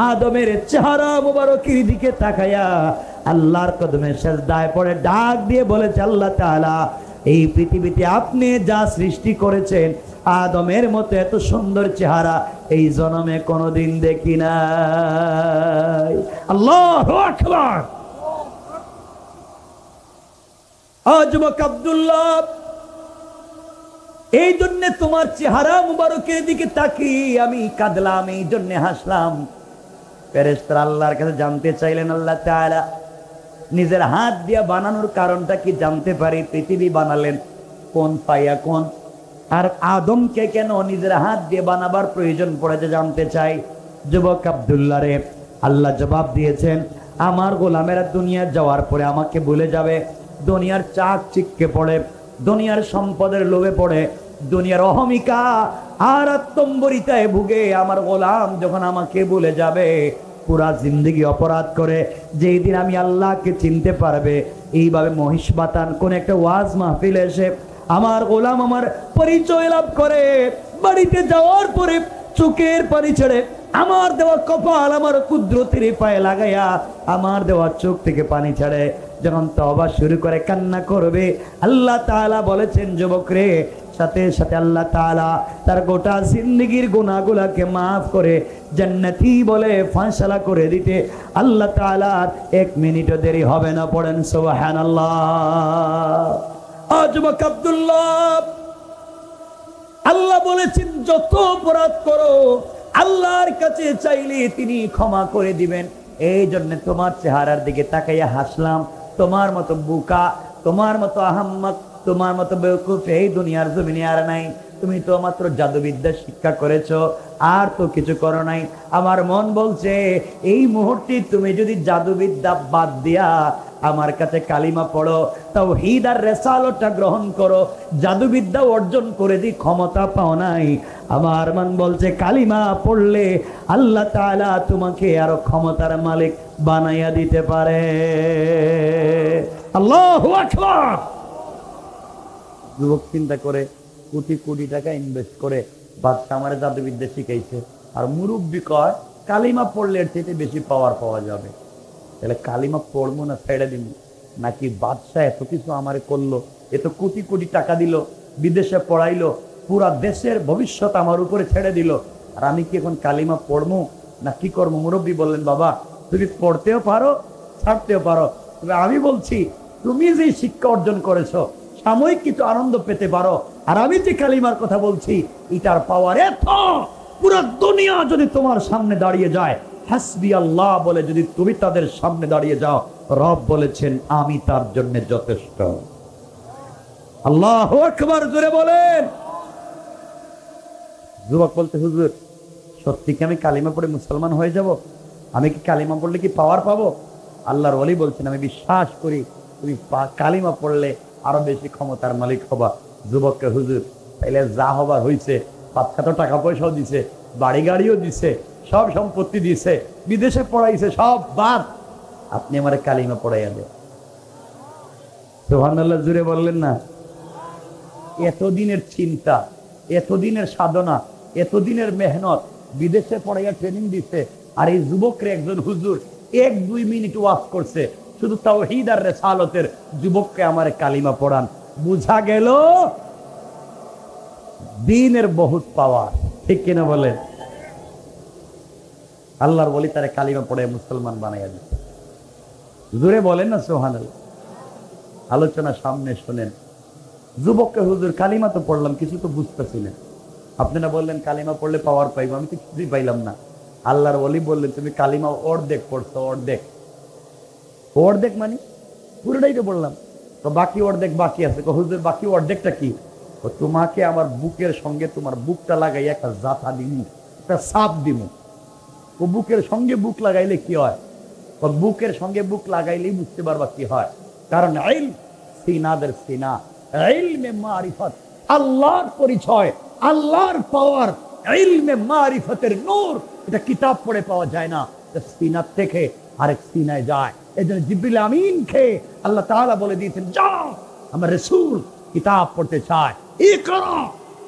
আদমের চেহারা মুবারকের দিকে তাকায়া আল্লাহর কদমে সেজদায় পড়ে ডাক দিয়ে বলেছে, আল্লাহ তাআলা এই পৃথিবীতে আপনি যা সৃষ্টি করেছেন আদমের মতো এত সুন্দর চেহারা এই জন্মে কোনোদিন দেখি নাই। আল্লাহু আকবার। যুবক আব্দুল্লাহ, এই জন্য তোমার চেহারা মুবারকের দিকে তাকিয়ে আমি কাঁদলাম, এই জন্য হাসলাম। ফেরেশতারা আল্লাহর কাছে জানতে চাইলেন, আল্লাহ তাআলা নিজের হাত দিয়ে বানানোর কারণটা কি জানতে পারি? পৃথিবী বানালেন কোন পাইয়া কোন, আর আদমকে কেন নিজের হাত দিয়ে বানাবার প্রয়োজন পড়েছে জানতে চাই। যুবক আব্দুল্লাহ রে, আল্লাহ জবাব দিয়েছেন, আমার গোলামেরা দুনিয়া যাওয়ার পরে আমাকে ভুলে যাবে, দুনিয়ার চাক চিক্কে পড়ে, দুনিয়ার সম্পদের লোভে পড়ে, দুনিয়ার অহমিকা আর আত্মম্বরিতায় ভুগে আমার গোলাম যখন আমাকে ভুলে যাবে, পুরা জিন্দগি অপরাধ করে, যেই দিন আমি আল্লাহকে চিনতে পারবে, এইভাবে মহিষ বাতান কোন একটা ওয়াজ মাহফিলে এসে আমার গোলাম আমার পরিচয় লাভ করে, বাড়িতে যাওয়ার পরে চোখের পানি ছেড়ে আমার দেওয়া কপাল আমার কুদরতের পায়ে লাগাইয়া আমার দেওয়া চোখ থেকে পানি ছাড়ে যখন তওবা শুরু করে কান্না করবে, আল্লাহ তাআলা বলেছেন, যুবক রে, সাথে সাথে আল্লাহ তাআলা তার গোটা জিন্দেগীর গুনাহগুলোকে মাফ করে জান্নাতি বলে ফয়সালা করে দিতে আল্লাহ তাআলার 1 মিনিটও দেরি হবে না। পড়েন সুবহানাল্লাহ। যুবক আব্দুল্লাহ, আল্লাহ বলেছেন যত অপরাধ করো আল্লাহর কাছে চাইলে তিনি ক্ষমা করে দিবেন। এই জন্য তোমার চেহারার দিকে তাকাইয়া হাসলাম। তোমার মতো বোকা, তোমার মতো আহাম্মক, তোমার মতো বেওকুফ এই দুনিয়ার জমিনে আর নাই। তুমি তো মাত্র জাদুবিদ্যা শিক্ষা করেছো, আর তো কিছু করো নাই। আমার মন বলছে এই মুহূর্তে তুমি যদি জাদুবিদ্যা বাদ দিয়া আমার কাছে কালিমা পড়ো, তাওহীদ আর রিসালাতটা গ্রহণ করো, জাদুবিদ্যা অর্জন করে দি ক্ষমতা পাও নাই। আমার মন বলছে কালিমা পড়লে আল্লাহ তাআলা তোমাকে আরো ক্ষমতার মালিক বানাইয়া দিতে পারে। আল্লাহু আকবার। যুবক চিন্তা করে কোটি কোটি টাকা ইনভেস্ট করে বাদশা আমার জাদুবিদ্যা শিখাইছে, আর মুরব্বী কয় কালিমা পড়লে এর থেকে বেশি পাওয়ার পাওয়া যাবে। তাহলে কালিমা পড়বো না ছেড়ে দিব নাকি? বাদশা এত কিছু আমারে করলো, এত কোটি কোটি টাকা দিল, বিদেশে পড়াইলো, পুরা দেশের ভবিষ্যৎ আমার উপরে ছেড়ে দিল, আর আমি কি এখন কালিমা পড়বো না কি করবো? মুরব্বী বললেন, বাবা তুমি পড়তেও পারো ছাড়তেও পারো, তবে আমি বলছি তুমি যে শিক্ষা অর্জন করেছো সাময়িক কিছু আনন্দ পেতে পারো, আর আমি যে কালিমার কথা বলছি এটার পাওয়ার এত, পুরো দুনিয়া যদি তোমার সামনে দাঁড়িয়ে যায়, হাসবি আল্লাহ বলে যদি তুমি তাদের সামনে দাঁড়িয়ে যাও, রব বলেছেন আমি তার জন্য যথেষ্ট। আল্লাহু আকবার, জোরে বলেন। যুবক বলতে, হুজুর সত্যি কি আমি কালিমা পড়ে মুসলমান হয়ে যাব? আমি কি কালিমা পড়লে কি পাওয়ার পাবো? আল্লাহর ওলি বলছেন, আমি বিশ্বাস করি তুমি কালিমা পড়লে আরো বেশি ক্ষমতার মালিক হবা। যুবককে, হুজুর তাইলে যা হবার হইছে, বাচ্চা তো টাকা পয়সাও দিছে, বাড়ি গাড়িও দিছে, সব সম্পত্তি দিছে, বিদেশে পড়াইছে, সব বাদ, আপনি আমার কালিমা পড়াইয়া দেন। সুবহানাল্লাহ, জুড়ে বললেন না? এতদিনের চিন্তা, এতদিনের সাধনা, এতদিনের মেহনত, বিদেশে পড়াইয়া ট্রেনিং দিছে, আর এই যুবকরে একজন হুজুর 1-2 মিনিট ওয়াজ করছে শুধু তাওহীদ আর রিসালাতের, যুবককে আমার কালিমা পড়ান। বুঝা গেল দ্বীনের বহুত পাওয়ার, ঠিক কিনা বলেন? আল্লাহর ওলি তারে কালিমা পড়ে মুসলমান বানাইয়া দিচ্ছে। জোরে বলেন না সুবহানাল্লাহ। আলোচনা সামনে শোনেন। যুবককে হুজুর কালিমা তো পড়লাম, কিছু তো বুঝতেছি না। আপনারা বললেন কালিমা পড়লে পাওয়ার পাইবো, আমি তো কিছুই পাইলাম না। আল্লাহর ওলি বললেন তুমি কালিমা অর্ধেক পড়ছো, অর্ধেক। অর্ধেক মানে পুরোটাই তো বললাম, তো বাকি অর্ধেক বাকি আছে। হুজুর বাকি অর্ধেকটা কি? তোমাকে আমার বুকের সঙ্গে তোমার বুকটা লাগাই একটা জাথা দিমু, একটা সাপ দিমু। ও বুকের সঙ্গে বুক লাগাইলে কি হয়? বুকের সঙ্গে বুক লাগাইলেই বুঝতে পারবা কি হয়। কারণ ইলম সিনাদের সিনা, ইলমে মারিফত, আল্লাহর পরিচয়, আল্লাহর পাওয়ার, ইলমে মারিফতের নূর, এটা কিতাব পড়ে পাওয়া যায় না, সিনার থেকে আরেক সিনায় যায়। এই জন্য জিবরিল আমিনকে আল্লাহ তাআলা বলে দিয়েছেন, যাও আমার রাসূল কিতাব পড়তে চায়, ইকরা।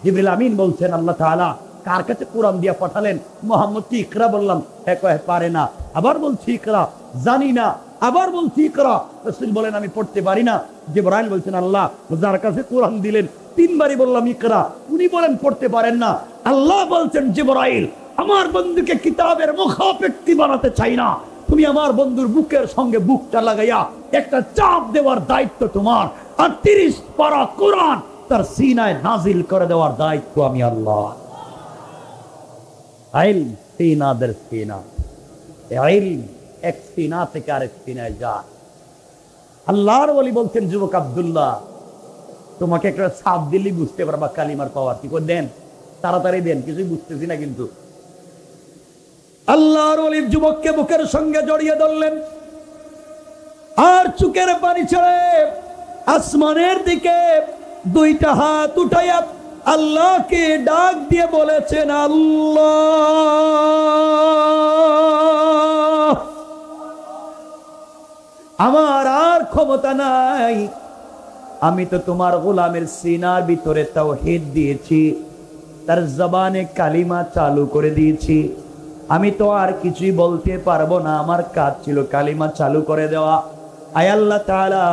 জিবরিল আমিন বলছেন আল্লাহ তাআলা কার কাছে কোরআন দিয়া পাঠালেন? মুহাম্মদকে ইকরা বললাম, কয় পারে না। আবার বলছি ইকরা, জানি না। আবার বলছি ইকরা, রাসূল বলেন আমি পড়তে পারি না। জিবরাইল বলছেন আল্লাহ যার কাছে কোরআন দিলেন তিনবারই বললাম ইকরা, উনি বলেন পড়তে পারেন না। আল্লাহ বলছেন জিবরাইল আমার বন্ধুকে কিতাবের মুখাপেক্ষী বানাতে চাই না, তুমি আমার বন্ধুর বুকের সঙ্গে বুকটা লাগাইয়া একটা চাপ দেওয়ার দায়িত্ব তোমার, আর 30 পারা কোরআন তার সিনায় নাজিল করে দেওয়ার দায়িত্ব আমি আল্লাহ। ইলম সিনাদের সিনা, ইলম এক সিনা থেকে আরেক সিনায় যায়। আল্লাহর ওলি বলছেন যুবক আব্দুল্লাহ তোমাকে একটা ছাপ দিলেই বুঝতে পারবা কালিমার পাওয়ার কি। করে দেন, তাড়াতাড়ি দেন, কিছুই বুঝতেছি না কিন্তু। আল্লাহর ওলি যুবককে বুকের সঙ্গে জড়িয়ে ধরলেন, আর চোখের পানি ছেড়ে আসমানের দিকে দুইটা হাত উঠাইয়া আল্লাহকে ডাক দিয়ে বলেছেন, আল্লাহ আমার আর ক্ষমতা নাই, আমি তো তোমার গোলামের সিনার ভিতরে তাওহীদ দিয়েছি, তার জবানে কালিমা চালু করে দিয়েছি, আমি তো আর কিছুই বলতে পারবো না, আমার কাজ ছিল কালিমা চালু করে দেওয়া। আয় আল্লাহ তাআলা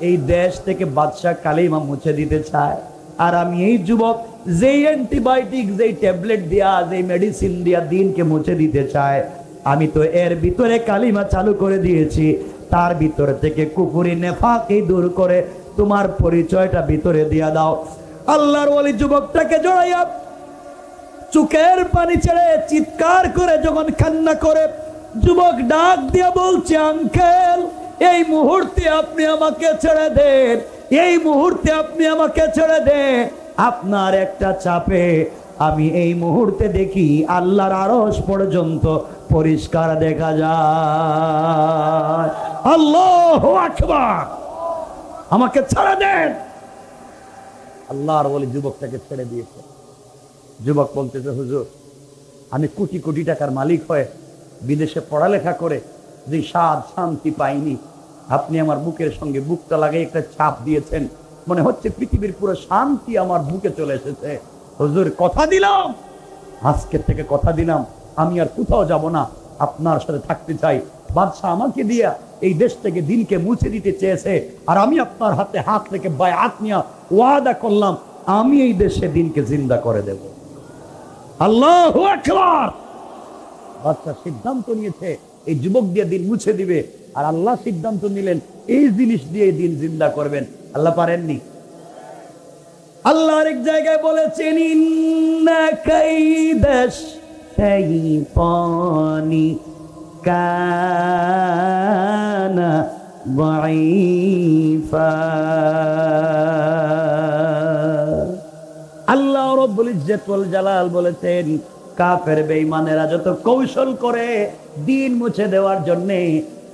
এই দেশ থেকে বাদশা কালিমা মুছে দিতে চায়, আর আমি এই যুবক যেই অ্যান্টিবায়োটিক, যেই ট্যাবলেট দিয়া, যেই মেডিসিন দিয়া দিনকে মুছে দিতে চায়, আমি তো এর ভিতরে কালিমা চালু করে দিয়েছি, তার ভিতর থেকে কুফরি নেফাকি দূর করে তোমার পরিচয়টা ভিতরে দিয়া দাও। আল্লাহর ওলি যুবকটাকে জড়াইয়া চোখের পানি ছেড়ে চিৎকার করে যখন কান্না করে, যুবক ডাক দিয়া বলছে, আঙ্কেল এই মুহূর্তে আপনি আমাকে ছেড়ে দেন, এই মুহূর্তে আপনি আমাকে ছেড়ে দেন, আপনার একটা চাপে আমি এই মুহূর্তে দেখি আল্লাহর আরশ পর্যন্ত পরিষ্কার দেখা যায়। আল্লাহু আকবার, আমাকে ছেড়ে দেন। আল্লাহর ওলি যুবকটাকে ছেড়ে দিয়েছে। যুবক বলতেছে, হুজুর আমি কোটি কোটি টাকার মালিক হয়ে বিদেশে পড়ালেখা করে যে স্বাদ শান্তি পাইনি, আপনি আমার বুকের সঙ্গে বুকটা লাগিয়ে একটা চাপ দিয়েছেন, মনে হচ্ছে পৃথিবীর পুরো শান্তি আমার বুকে চলে এসেছে। হুজুর কথা দিলাম, আজকের থেকে কথা দিলাম আমি আর কোথাও যাব না, আপনার সাথে থাকতে চাই। বাদশাহ আমাকে দিয়া এই দেশ থেকে দিনকে মুছে দিতে চেয়েছে, আর আমি আপনার হাতে হাত রেখে বায়াত নিয়া ওয়াদা করলাম আমি এই দেশে দিনকে জিন্দা করে দেব। আল্লাহু আকবার। বাদশাহ সিদ্ধান্ত নিয়েছে এই যুবক দিয়ে দিন মুছে দিবে, আর আল্লাহ সিদ্ধান্ত নিলেন এই জিনিস দিয়ে দিন জিন্দা করবেন। আল্লাহ পারেননি? আল্লাহ আরেক জায়গায় বলেছেন, ইন্না কাইদাশ শাইতানি কানা দাঈফা। আল্লাহ রাব্বুল ইজ্জত ওয়াল জালাল বলেছেন, কাফের বেঈমানেরা যত কৌশল করে দিন মুছে দেওয়ার জন্য,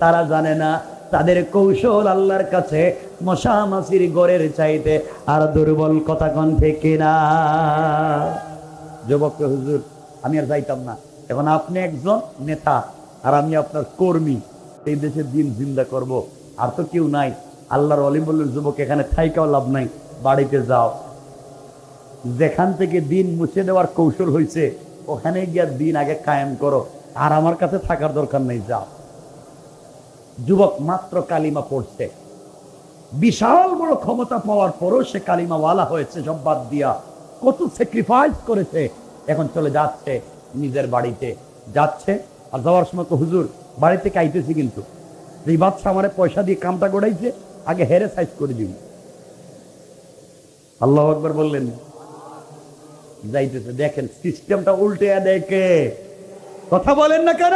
তারা জানে না তাদের কৌশল আল্লাহর কাছে মশা মাছির গড়ের চাইতে আর দুর্বল। কথা কোন থেকে না? যুবককে, হুজুর আমি আর যাইতাম না, এখন আপনি একজন নেতা আর আমি আপনার কর্মী, এই দেশের দিন জিন্দা করব, আর তো কেউ নাই। আল্লাহর ওলি বললেন, যুবক এখানে থাইকাও লাভ নাই, বাড়িতে যাও, যেখান থেকে দিন মুছে দেওয়ার কৌশল হয়েছে ওখানে গিয়া দিন আগে কায়েম করো, আর আমার কাছে থাকার দরকার নেই, যাও। যুবক মাত্র কালিমা পড়ছে, বিশাল বড় ক্ষমতা পাওয়ার পরও সে কালিমা ওয়ালা হয়েছে, সব বাদ দিয়া কত স্যাক্রিফাইস করেছে। এখন চলে যাচ্ছে নিজের বাড়িতে, যাচ্ছে আর যাওয়ার সময় তো, হুজুর বাড়ি থেকে আইতেছি, কিন্তু এই বাদশা আমার পয়সা দিয়ে কামটা গড়াইছে, আগে হেরে সাইজ করে দিব। আল্লাহু আকবার বললেন না? যাইতেছে। দেখেন সিস্টেমটা উল্টে দেখে কথা বলেন না কেন?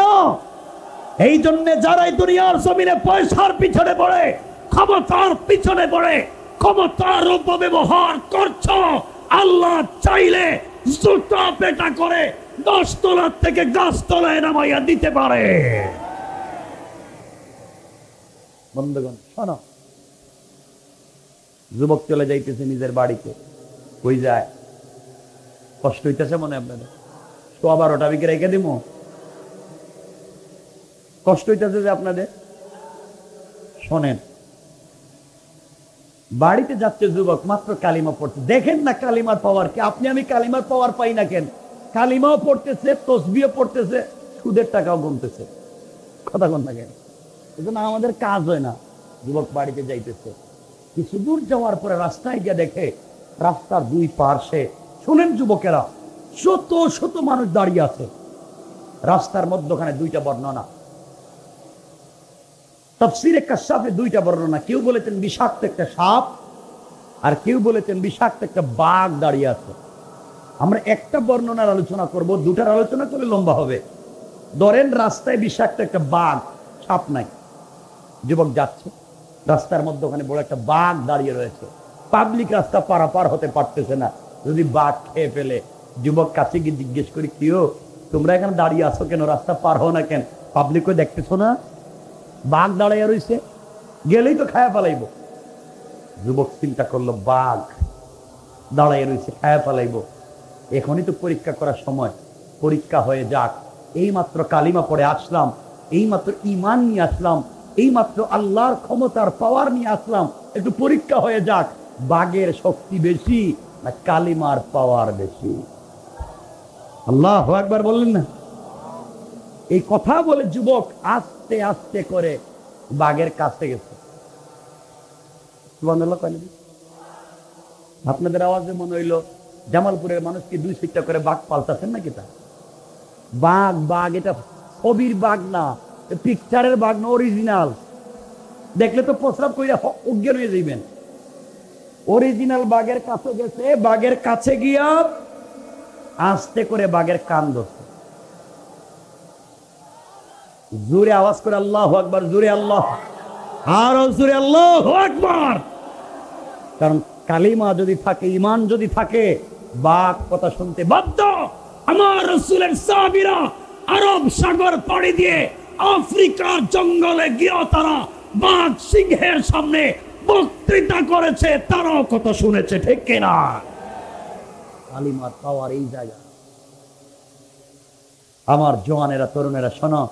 এই জন্য যারাই দুনিয়ার জমিনে পয়সার পিছনে পড়ে, ক্ষমতার পিছনে পড়ে, ক্ষমতার অপব্যবহার করছো, আল্লাহ চাইলে জুতা পেটা করে 10 তলার থেকে গাছ তলায় নামাইয়া দিতে পারে। বন্ধুগণ শোনো, যুবক চলে যাইতেছে নিজের বাড়িতে। কই যায়? কষ্ট হইতেছে মনে আপনাদের? 12টা বিকে রেখে দিব? কষ্ট হইতেছে যে আপনাদের? শোনেন, বাড়িতে যাচ্ছে যুবক, মাত্র কালিমা পড়ছে। দেখেন না কালিমার পাওয়ার কি? আপনি আমি কালিমার পাওয়ার পাই না কেন? কালিমাও পড়তেছে, তসবিও পড়তেছে, সুদের টাকাও গুনতেছে। কথা কোন না কেন? এজন্য আমাদের কাজ হয় না। যুবক বাড়িতে যাইতেছে, কিছু দূর যাওয়ার পরে রাস্তায় গিয়ে দেখে রাস্তার দুই পার্শ্বে, শুনেন যুবকেরা, শত শত মানুষ দাঁড়িয়ে আছে। রাস্তার মধ্যখানে দুইটা বর্ণনা, তাফসীরে কাশফে দুইটা বর্ণনা। কেউ বলেছেন বিষাক্ত একটা সাপ, আর কেউ বলেছেন বিষাক্ত একটা বাঘ দাঁড়িয়ে আছে। আমরা একটা বর্ণনার আলোচনা করব, দুটার আলোচনা করলে লম্বা হবে। ধরেন রাস্তায় বিষাক্ত একটা বাঘ, সাপ নাই। যুবক যাচ্ছে, রাস্তার মধ্যখানে বড় একটা বাঘ দাঁড়িয়ে রয়েছে। পাবলিক রাস্তা পারাপার হতে পারতেছে না, যদি বাঘ খেয়ে ফেলে। যুবক কাছে গিয়ে জিজ্ঞেস করি, কিও তোমরা এখানে দাঁড়িয়ে আছো কেন? রাস্তা পার হও না কেন? পাবলিকও দেখতেছো না বাঘ দাঁড়াইয়া রয়েছে, গেলেই তো খায়া ফেলাইব। যুবক চিন্তা করলো, বাঘ দাঁড়াইয়া রয়েছে, খায়া ফেলাইব, এখনই তো পরীক্ষা করার সময়, পরীক্ষা হয়ে যাক। এইমাত্র কালিমা পড়ে আসলাম, এইমাত্র ঈমান নিয়ে আসলাম, এইমাত্র আল্লাহর ক্ষমতার পাওয়ার নিয়ে আসলাম, একটু পরীক্ষা হয়ে যাক, বাঘের শক্তি বেশি না কালিমার পাওয়ার বেশি? আল্লাহু আকবার বললেন না? এই কথা বলে যুবক আস্তে আস্তে করে বাঘের কাছে গেছে। আপনাদের আওয়াজে মনে হইলো জামালপুরের মানুষ কি 2 ফিটটা করে বাঘ পাল্টাছেন নাকি? তা বাঘ, বাঘ এটা ছবির বাঘ না, পিকচারের বাঘ না, অরিজিনাল। দেখলে তো প্রস্রাব কইরা অজ্ঞান হয়ে যাইবেন। অরিজিনাল বাঘের কাছে গেছে, বাঘের কাছে গিয়া আস্তে করে বাঘের কান ধরছে। জোরে আওয়াজ করে আল্লাহু আকবার, জোরে আল্লাহ, আরো জোরে আল্লাহু আকবার। কারণ কালিমা যদি থাকে, ঈমান যদি থাকে, বাঘ কথা শুনতে বাধ্য। আমার রাসূলের সাহাবীরা আরব সাগর পাড়ি দিয়ে আফ্রিকার জঙ্গলে গিয়ে তারা বাঘ সিংহের সামনে বক্তৃতা করেছে, তারাও কথা শুনেছে, ঠিক কিনা? কালিমার পাওয়ার এই জায়গা। আমার জওয়ানেরা, তরুণেরা শোনো,